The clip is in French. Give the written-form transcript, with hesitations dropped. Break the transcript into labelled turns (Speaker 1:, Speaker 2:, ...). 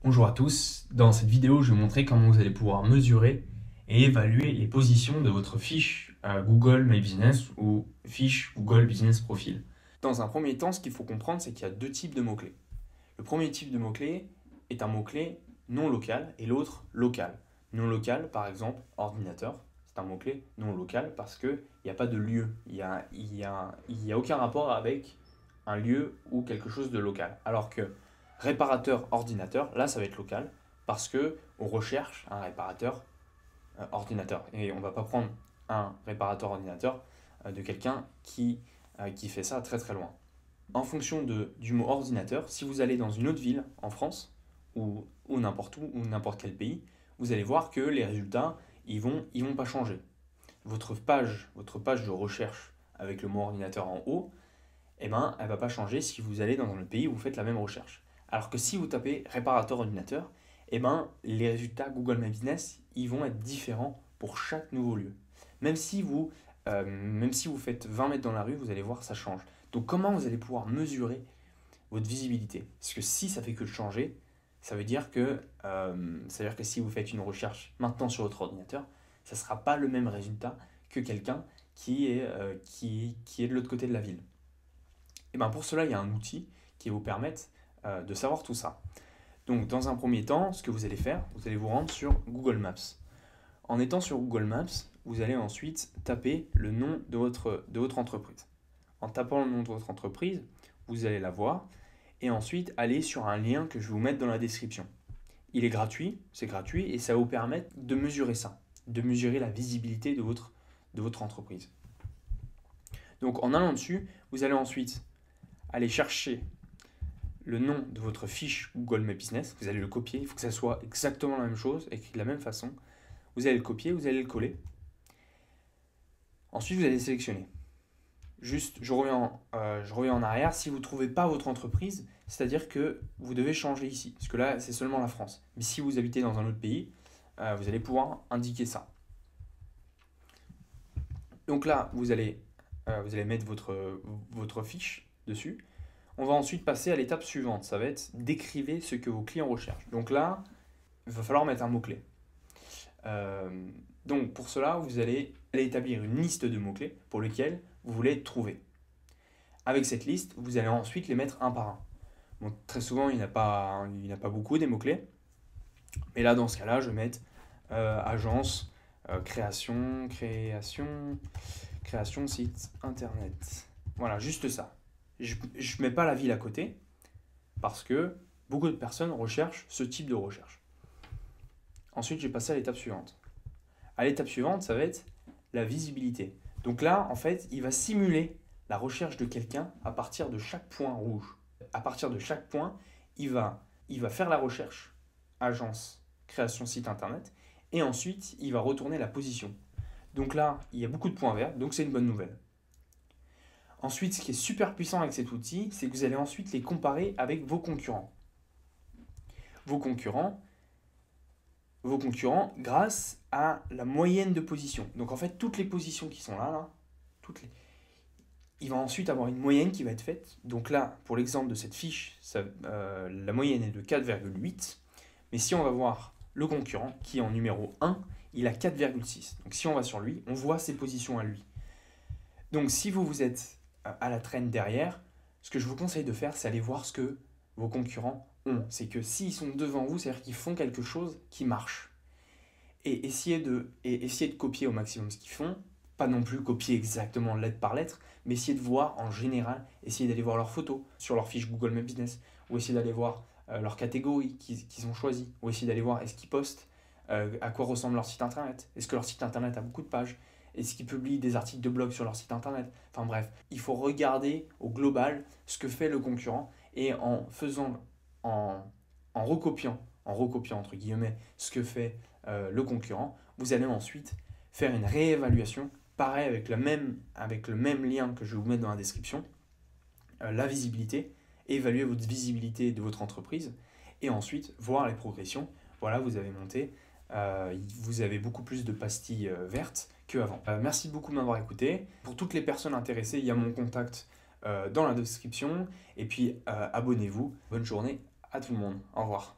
Speaker 1: Bonjour à tous, dans cette vidéo je vais vous montrer comment vous allez pouvoir mesurer et évaluer les positions de votre fiche Google My Business ou fiche Google Business Profile. Dans un premier temps, ce qu'il faut comprendre, c'est qu'il y a deux types de mots-clés. Le premier type de mot-clé est un mot-clé non local et l'autre local. Non local, par exemple, ordinateur, c'est un mot-clé non local parce qu'il n'y a pas de lieu, il n'y a aucun rapport avec un lieu ou quelque chose de local. Alors que réparateur ordinateur, là ça va être local parce que on recherche un réparateur ordinateur et on va pas prendre un réparateur ordinateur de quelqu'un qui fait ça très très loin. En fonction du mot ordinateur, si vous allez dans une autre ville en France ou n'importe où ou n'importe quel pays, vous allez voir que les résultats ils vont pas changer. Votre page de recherche avec le mot ordinateur en haut, eh ben, elle ne va pas changer si vous allez dans un autre pays où vous faites la même recherche. Alors que si vous tapez réparateur ordinateur, eh ben, les résultats Google My Business ils vont être différents pour chaque nouveau lieu. Même si vous faites 20 mètres dans la rue, vous allez voir ça change. Donc comment vous allez pouvoir mesurer votre visibilité? Parce que si ça fait que de changer, ça veut dire que si vous faites une recherche maintenant sur votre ordinateur, ça ne sera pas le même résultat que quelqu'un qui est de l'autre côté de la ville. Et ben pour cela, il y a un outil qui va vous permettre de savoir tout ça. Donc dans un premier temps, ce que vous allez faire, vous allez vous rendre sur Google Maps. En étant sur Google Maps, vous allez ensuite taper le nom de votre entreprise. En tapant le nom de votre entreprise, vous allez la voir et ensuite aller sur un lien que je vais vous mettre dans la description. Il est gratuit, c'est gratuit et ça va vous permettre de mesurer ça, de mesurer la visibilité de votre entreprise. Donc en allant dessus, vous allez ensuite aller chercher le nom de votre fiche Google My Business, vous allez le copier, il faut que ça soit exactement la même chose, écrit de la même façon. Vous allez le copier, vous allez le coller. Ensuite, vous allez sélectionner. Juste, je reviens en arrière. Si vous ne trouvez pas votre entreprise, c'est-à-dire que vous devez changer ici, parce que là, c'est seulement la France. Mais si vous habitez dans un autre pays, vous allez pouvoir indiquer ça. Donc là, vous allez mettre votre fiche dessus. On va ensuite passer à l'étape suivante. Ça va être d'écrire ce que vos clients recherchent. Donc là, il va falloir mettre un mot-clé. Donc pour cela, vous allez établir une liste de mots-clés pour lesquels vous voulez être trouvé. Avec cette liste, vous allez ensuite les mettre un par un. Bon, très souvent, il n'y en a pas beaucoup des mots-clés. Mais là, dans ce cas-là, je vais mettre agence, création, site internet. Voilà, juste ça. Je ne mets pas la ville à côté parce que beaucoup de personnes recherchent ce type de recherche. Ensuite, je vais passer à l'étape suivante. À l'étape suivante, ça va être la visibilité. Donc là, en fait, il va simuler la recherche de quelqu'un à partir de chaque point rouge. À partir de chaque point, il va faire la recherche, agence, création, site internet, et ensuite, il va retourner la position. Donc là, il y a beaucoup de points verts, donc c'est une bonne nouvelle. Ensuite, ce qui est super puissant avec cet outil, c'est que vous allez ensuite les comparer avec vos concurrents. Vos concurrents grâce à la moyenne de positions. Donc en fait, toutes les positions qui sont là, il va ensuite avoir une moyenne qui va être faite. Donc là, pour l'exemple de cette fiche, la moyenne est de 4,8. Mais si on va voir le concurrent, qui est en numéro 1, il a 4,6. Donc si on va sur lui, on voit ses positions à lui. Donc si vous êtes à la traîne derrière, ce que je vous conseille de faire, c'est aller voir ce que vos concurrents ont. C'est que s'ils sont devant vous, c'est-à-dire qu'ils font quelque chose qui marche. Et essayez de copier au maximum ce qu'ils font. Pas non plus copier exactement lettre par lettre, mais essayez de voir en général, essayez d'aller voir leurs photos sur leur fiche Google My Business, ou essayez d'aller voir leurs catégories qu'ils ont choisies, ou essayez d'aller voir est-ce qu'ils postent, à quoi ressemble leur site internet, est-ce que leur site internet a beaucoup de pages, est-ce qu'ils publient des articles de blog sur leur site internet. Enfin bref, il faut regarder au global ce que fait le concurrent et en recopiant entre guillemets ce que fait le concurrent, vous allez ensuite faire une réévaluation, pareil avec le même lien que je vais vous mettre dans la description, la visibilité, évaluer votre visibilité de votre entreprise et ensuite voir les progressions. Voilà, vous avez monté, vous avez beaucoup plus de pastilles vertes qu'avant. Merci beaucoup de m'avoir écouté. Pour toutes les personnes intéressées, il y a mon contact dans la description. Et puis abonnez-vous. Bonne journée à tout le monde. Au revoir.